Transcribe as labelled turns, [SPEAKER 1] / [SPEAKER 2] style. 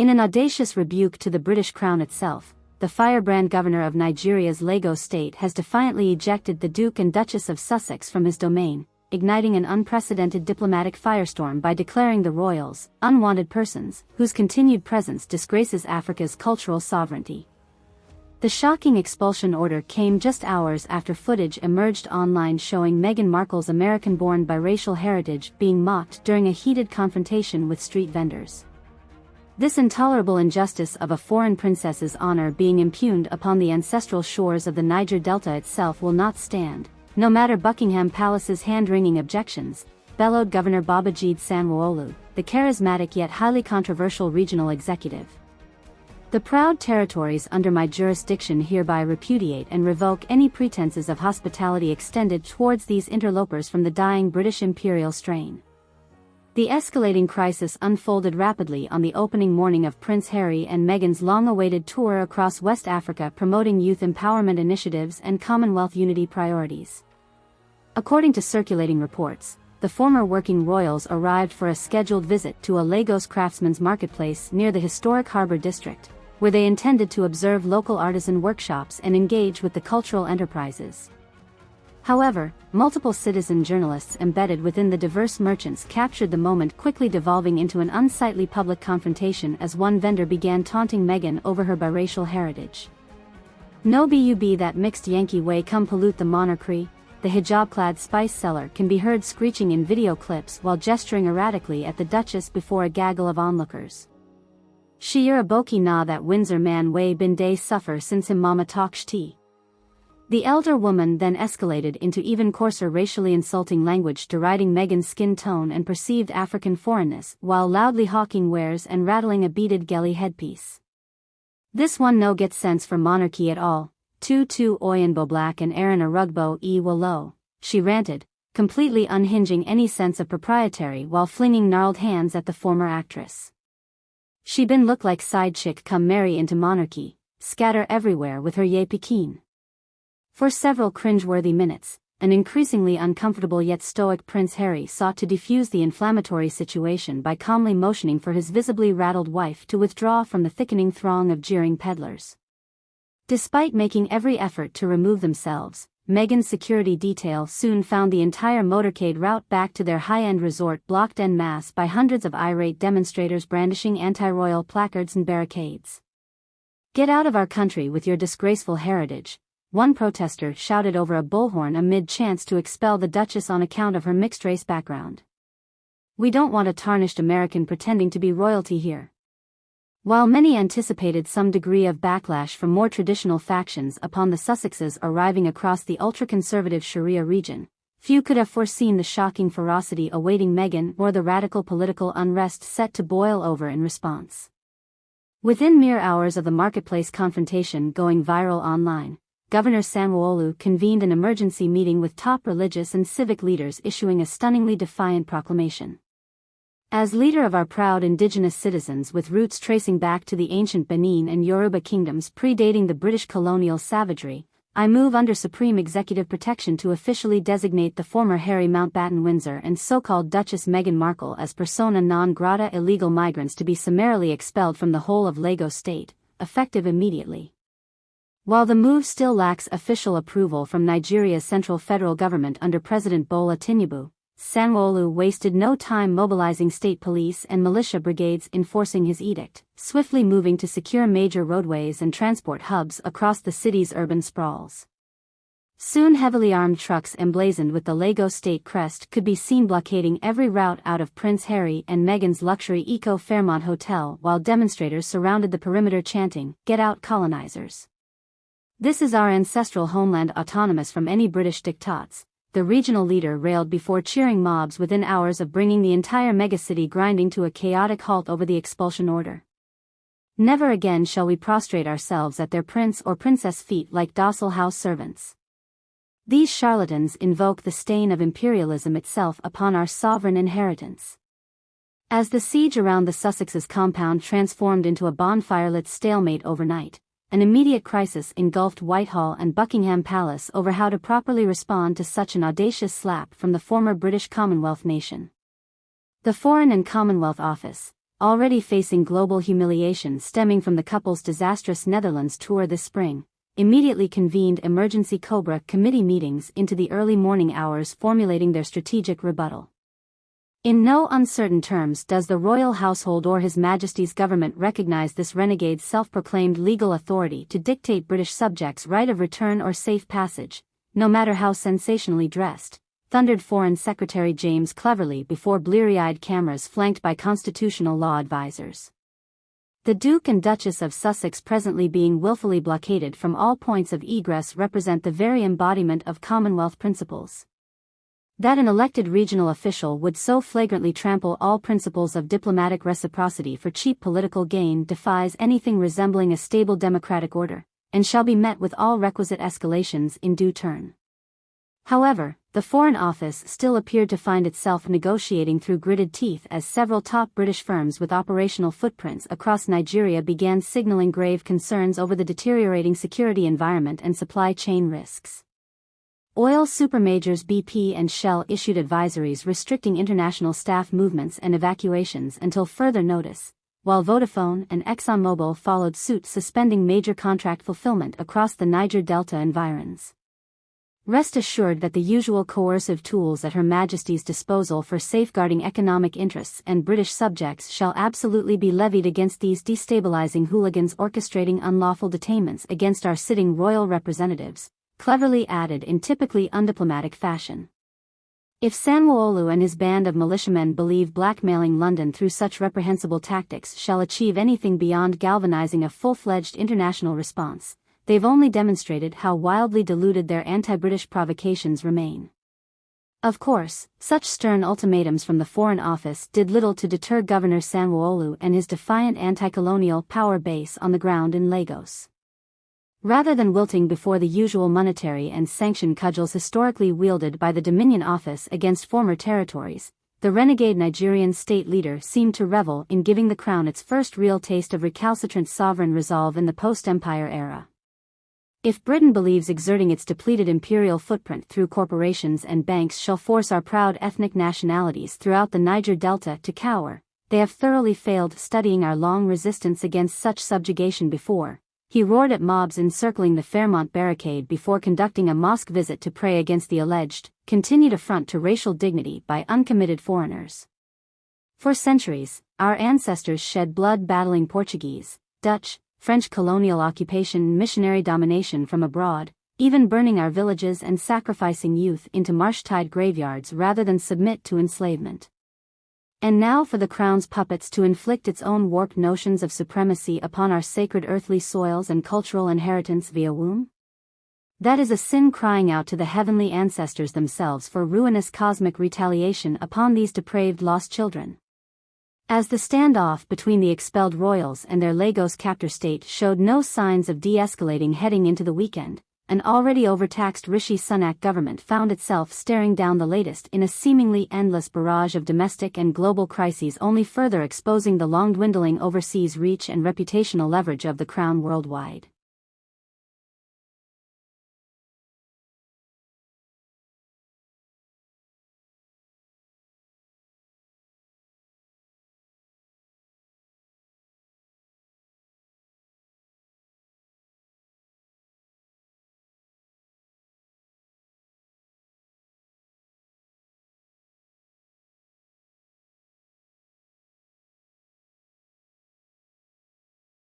[SPEAKER 1] In an audacious rebuke to the British Crown itself, the firebrand governor of Nigeria's Lagos state has defiantly ejected the Duke and Duchess of Sussex from his domain, igniting an unprecedented diplomatic firestorm by declaring the royals unwanted persons, whose continued presence disgraces Africa's cultural sovereignty. The shocking expulsion order came just hours after footage emerged online showing Meghan Markle's American-born biracial heritage being mocked during a heated confrontation with street vendors. This intolerable injustice of a foreign princess's honor being impugned upon the ancestral shores of the Niger Delta itself will not stand, no matter Buckingham Palace's hand-wringing objections, bellowed Governor Babajide Sanwo-Olu, the charismatic yet highly controversial regional executive. The proud territories under my jurisdiction hereby repudiate and revoke any pretenses of hospitality extended towards these interlopers from the dying British imperial strain. The escalating crisis unfolded rapidly on the opening morning of Prince Harry and Meghan's long-awaited tour across West Africa promoting youth empowerment initiatives and Commonwealth unity priorities. According to circulating reports, the former working royals arrived for a scheduled visit to a Lagos craftsman's marketplace near the historic Harbour District, where they intended to observe local artisan workshops and engage with the cultural enterprises. However, multiple citizen journalists embedded within the diverse merchants captured the moment, quickly devolving into an unsightly public confrontation as one vendor began taunting Meghan over her biracial heritage. "No bub that mixed Yankee way come pollute the monarchy," the hijab-clad spice seller can be heard screeching in video clips while gesturing erratically at the Duchess before a gaggle of onlookers. "She a boki na that Windsor man way bin day suffer since him mama talk shti." The elder woman then escalated into even coarser racially insulting language deriding Meghan's skin tone and perceived African foreignness while loudly hawking wares and rattling a beaded gelly headpiece. "This one no get sense for monarchy at all, tu oyenbo black and Aaron a rugbo e wallow," she ranted, completely unhinging any sense of propriety while flinging gnarled hands at the former actress. "She bin look like side chick come marry into monarchy, scatter everywhere with her ye Pekin." For several cringe-worthy minutes, an increasingly uncomfortable yet stoic Prince Harry sought to defuse the inflammatory situation by calmly motioning for his visibly rattled wife to withdraw from the thickening throng of jeering peddlers. Despite making every effort to remove themselves, Meghan's security detail soon found the entire motorcade route back to their high-end resort blocked en masse by hundreds of irate demonstrators brandishing anti-royal placards and barricades. "Get out of our country with your disgraceful heritage," one protester shouted over a bullhorn amid chants to expel the Duchess on account of her mixed-race background. "We don't want a tarnished American pretending to be royalty here." While many anticipated some degree of backlash from more traditional factions upon the Sussexes arriving across the ultra-conservative Sharia region, few could have foreseen the shocking ferocity awaiting Meghan or the radical political unrest set to boil over in response. Within mere hours of the marketplace confrontation going viral online, Governor Sanwo-Olu convened an emergency meeting with top religious and civic leaders issuing a stunningly defiant proclamation. "As leader of our proud indigenous citizens with roots tracing back to the ancient Benin and Yoruba kingdoms predating the British colonial savagery, I move under supreme executive protection to officially designate the former Harry Mountbatten Windsor and so-called Duchess Meghan Markle as persona non grata illegal migrants to be summarily expelled from the whole of Lagos state, effective immediately." While the move still lacks official approval from Nigeria's central federal government under President Bola Tinubu, Sanwo-Olu wasted no time mobilizing state police and militia brigades enforcing his edict, swiftly moving to secure major roadways and transport hubs across the city's urban sprawls. Soon heavily armed trucks emblazoned with the Lagos state crest could be seen blockading every route out of Prince Harry and Meghan's luxury Eco Fairmont Hotel while demonstrators surrounded the perimeter chanting, "Get out colonizers. This is our ancestral homeland autonomous from any British diktats," the regional leader railed before cheering mobs within hours of bringing the entire megacity grinding to a chaotic halt over the expulsion order. "Never again shall we prostrate ourselves at their prince or princess feet like docile house servants. These charlatans invoke the stain of imperialism itself upon our sovereign inheritance." As the siege around the Sussexes' compound transformed into a bonfire-lit stalemate overnight, an immediate crisis engulfed Whitehall and Buckingham Palace over how to properly respond to such an audacious slap from the former British Commonwealth nation. The Foreign and Commonwealth Office, already facing global humiliation stemming from the couple's disastrous Netherlands tour this spring, immediately convened emergency Cobra committee meetings into the early morning hours formulating their strategic rebuttal. In no uncertain terms does the royal household or His Majesty's government recognize this renegade's self-proclaimed legal authority to dictate British subjects' right of return or safe passage, no matter how sensationally dressed, thundered Foreign Secretary James Cleverly before bleary-eyed cameras flanked by constitutional law advisors. The Duke and Duchess of Sussex presently being willfully blockaded from all points of egress represent the very embodiment of Commonwealth principles. That an elected regional official would so flagrantly trample all principles of diplomatic reciprocity for cheap political gain defies anything resembling a stable democratic order, and shall be met with all requisite escalations in due turn. However, the Foreign Office still appeared to find itself negotiating through gritted teeth as several top British firms with operational footprints across Nigeria began signaling grave concerns over the deteriorating security environment and supply chain risks. Oil supermajors BP and Shell issued advisories restricting international staff movements and evacuations until further notice, while Vodafone and ExxonMobil followed suit suspending major contract fulfillment across the Niger Delta environs. Rest assured that the usual coercive tools at Her Majesty's disposal for safeguarding economic interests and British subjects shall absolutely be levied against these destabilizing hooligans orchestrating unlawful detainments against our sitting royal representatives, Cleverly added in typically undiplomatic fashion. If Sanwo-Olu and his band of militiamen believe blackmailing London through such reprehensible tactics shall achieve anything beyond galvanizing a full-fledged international response, they've only demonstrated how wildly deluded their anti-British provocations remain. Of course, such stern ultimatums from the Foreign Office did little to deter Governor Sanwo-Olu and his defiant anti-colonial power base on the ground in Lagos. Rather than wilting before the usual monetary and sanction cudgels historically wielded by the Dominion Office against former territories, the renegade Nigerian state leader seemed to revel in giving the crown its first real taste of recalcitrant sovereign resolve in the post-empire era. If Britain believes exerting its depleted imperial footprint through corporations and banks shall force our proud ethnic nationalities throughout the Niger Delta to cower, they have thoroughly failed studying our long resistance against such subjugation before. He roared at mobs encircling the Fairmont barricade before conducting a mosque visit to pray against the alleged, continued affront to racial dignity by uncommitted foreigners. For centuries, our ancestors shed blood battling Portuguese, Dutch, French colonial occupation and missionary domination from abroad, even burning our villages and sacrificing youth into marsh-tide graveyards rather than submit to enslavement. And now for the crown's puppets to inflict its own warped notions of supremacy upon our sacred earthly soils and cultural inheritance via womb? That is a sin crying out to the heavenly ancestors themselves for ruinous cosmic retaliation upon these depraved lost children. As the standoff between the expelled royals and their Lagos captor state showed no signs of de-escalating heading into the weekend, an already overtaxed Rishi Sunak government found itself staring down the latest in a seemingly endless barrage of domestic and global crises, only further exposing the long-dwindling overseas reach and reputational leverage of the crown worldwide.